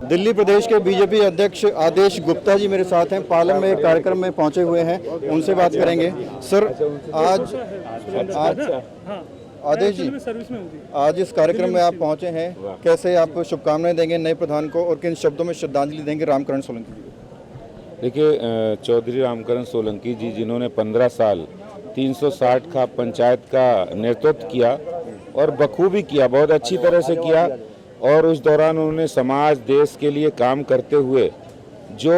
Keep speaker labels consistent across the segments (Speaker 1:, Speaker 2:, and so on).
Speaker 1: दिल्ली प्रदेश के बीजेपी अध्यक्ष आदेश गुप्ता जी मेरे साथ हैं, पालम में एक कार्यक्रम में पहुंचे हुए हैं, उनसे बात करेंगे। सर आज आदेश जी, आज इस कार्यक्रम में आप पहुंचे हैं, कैसे आप शुभकामनाएं देंगे नए प्रधान को और किन शब्दों में श्रद्धांजलि देंगे रामकरण सोलंकी जी को?
Speaker 2: देखिए, चौधरी रामकरण सोलंकी जी जिन्होंने 15 साल 360 का पंचायत का नेतृत्व किया और बखूबी किया, बहुत अच्छी तरह से किया, और उस दौरान उन्होंने समाज देश के लिए काम करते हुए जो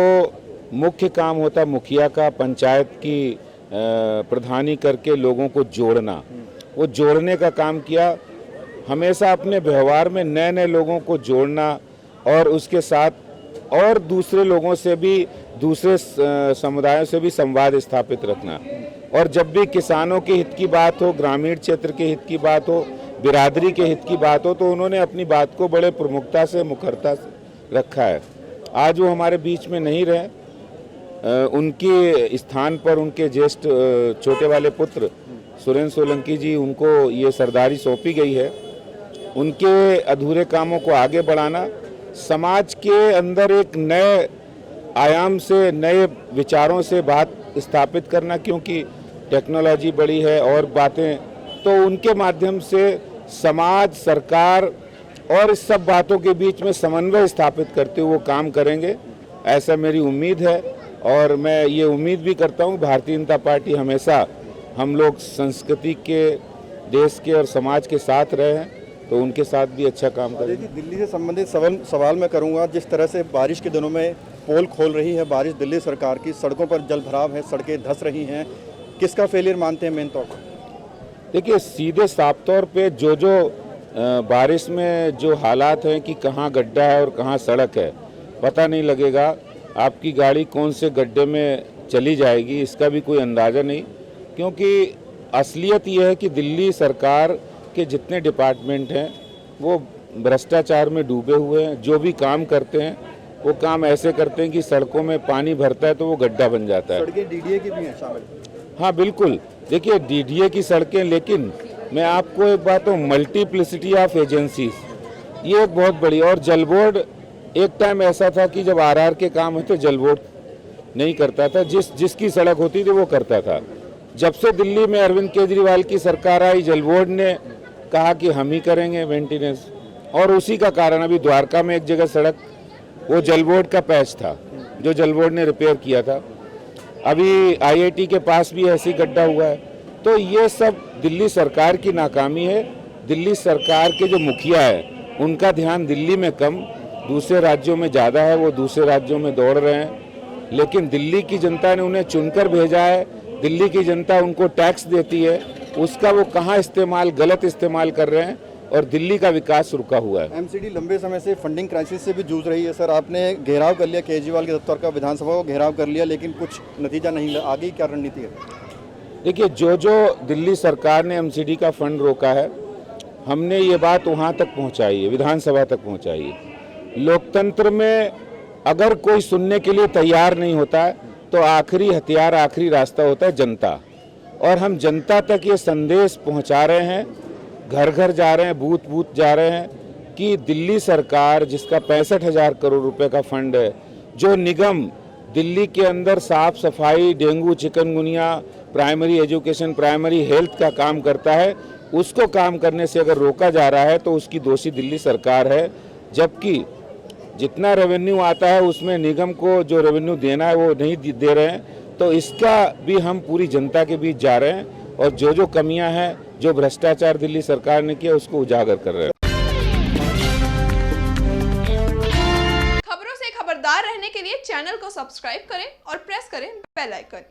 Speaker 2: मुख्य काम होता मुखिया का, पंचायत की प्रधानी करके लोगों को जोड़ना, वो जोड़ने का काम किया। हमेशा अपने व्यवहार में नए नए लोगों को जोड़ना और उसके साथ और दूसरे लोगों से भी, दूसरे समुदायों से भी संवाद स्थापित रखना। और जब भी किसानों के हित की बात हो, ग्रामीण क्षेत्र के हित की बात हो, बिरादरी के हित की बात हो, तो उन्होंने अपनी बात को बड़े प्रमुखता से, मुखरता से रखा है। आज वो हमारे बीच में नहीं रहे, उनके स्थान पर उनके ज्येष्ठ छोटे वाले पुत्र सुरेंद्र सोलंकी जी, उनको ये सरदारी सौंपी गई है। उनके अधूरे कामों को आगे बढ़ाना, समाज के अंदर एक नए आयाम से, नए विचारों से बात स्थापित करना, क्योंकि टेक्नोलॉजी बड़ी है और बातें, तो उनके माध्यम से समाज, सरकार और इस सब बातों के बीच में समन्वय स्थापित करते हुए वो काम करेंगे, ऐसा मेरी उम्मीद है। और मैं ये उम्मीद भी करता हूँ भारतीय जनता पार्टी हमेशा हम लोग संस्कृति के, देश के और समाज के साथ रहे हैं, तो उनके साथ भी अच्छा काम करेंगे।
Speaker 1: दिल्ली से संबंधित सवाल मैं करूँगा। जिस तरह से बारिश के दिनों में पोल खोल रही है बारिश दिल्ली सरकार की, सड़कों पर जल भराव है, सड़कें धंस रही हैं, किसका फेलियर मानते हैं मेन तौर पर?
Speaker 2: देखिए, सीधे साफ तौर पे जो बारिश में जो हालात हैं कि कहाँ गड्ढा है और कहाँ सड़क है, पता नहीं लगेगा। आपकी गाड़ी कौन से गड्ढे में चली जाएगी इसका भी कोई अंदाज़ा नहीं, क्योंकि असलियत ये है कि दिल्ली सरकार के जितने डिपार्टमेंट हैं वो भ्रष्टाचार में डूबे हुए हैं। जो भी काम करते हैं वो काम ऐसे करते हैं कि सड़कों में पानी भरता है तो वो गड्ढा बन जाता है।
Speaker 1: सड़कें डीडीए की भी हैं शामिल?
Speaker 2: हाँ बिल्कुल, देखिए डीडीए की सड़कें, लेकिन मैं आपको एक बात हूँ, मल्टीप्लिसिटी ऑफ एजेंसीज, ये एक बहुत बड़ी। और जल बोर्ड, एक टाइम ऐसा था कि जब आरआर के काम होते जल बोर्ड नहीं करता था, जिसकी सड़क होती थी वो करता था। जब से दिल्ली में अरविंद केजरीवाल की सरकार आई, जल बोर्ड ने कहा कि हम ही करेंगे मेंटेनेंस, और उसी का कारण अभी द्वारका में एक जगह सड़क, वो जल बोर्ड का पैच था जो जल बोर्ड ने रिपेयर किया था। अभी आईआईटी के पास भी ऐसी गड्ढा हुआ है। तो ये सब दिल्ली सरकार की नाकामी है। दिल्ली सरकार के जो मुखिया है उनका ध्यान दिल्ली में कम, दूसरे राज्यों में ज़्यादा है, वो दूसरे राज्यों में दौड़ रहे हैं। लेकिन दिल्ली की जनता ने उन्हें चुनकर भेजा है, दिल्ली की जनता उनको टैक्स देती है, उसका वो कहाँ इस्तेमाल, गलत इस्तेमाल कर रहे हैं और दिल्ली का विकास रुका हुआ है।
Speaker 1: एमसीडी लंबे समय से फंडिंग क्राइसिस से भी जूझ रही है। सर, आपने घेराव कर लिया केजरीवाल के दफ्तर का, विधानसभा को घेराव कर लिया, लेकिन कुछ नतीजा नहीं मिला, आगे क्या रणनीति है?
Speaker 2: देखिए, जो दिल्ली सरकार ने एमसीडी का फंड रोका है, हमने ये बात वहाँ तक पहुँचाई है, विधानसभा तक पहुँचाई है। लोकतंत्र में अगर कोई सुनने के लिए तैयार नहीं होता है तो आखिरी हथियार, आखिरी रास्ता होता है जनता, और हम जनता तक ये संदेश पहुँचा रहे हैं, घर घर जा रहे हैं, बूथ बूथ जा रहे हैं कि दिल्ली सरकार जिसका 65,000 करोड़ रुपए का फंड है, जो निगम दिल्ली के अंदर साफ सफाई, dengue, chikungunya, primary education, primary health का काम करता है, उसको काम करने से अगर रोका जा रहा है तो उसकी दोषी दिल्ली सरकार है। जबकि जितना रेवेन्यू आता है उसमें निगम को जो रेवेन्यू देना है वो नहीं दे रहे हैं। तो इसका भी हम पूरी जनता के बीच जा रहे हैं और जो कमियां हैं, जो भ्रष्टाचार दिल्ली सरकार ने किया, उसको उजागर कर रहे हैं।
Speaker 3: खबरों से खबरदार रहने के लिए चैनल को सब्सक्राइब करें और प्रेस करें बेल आइकन।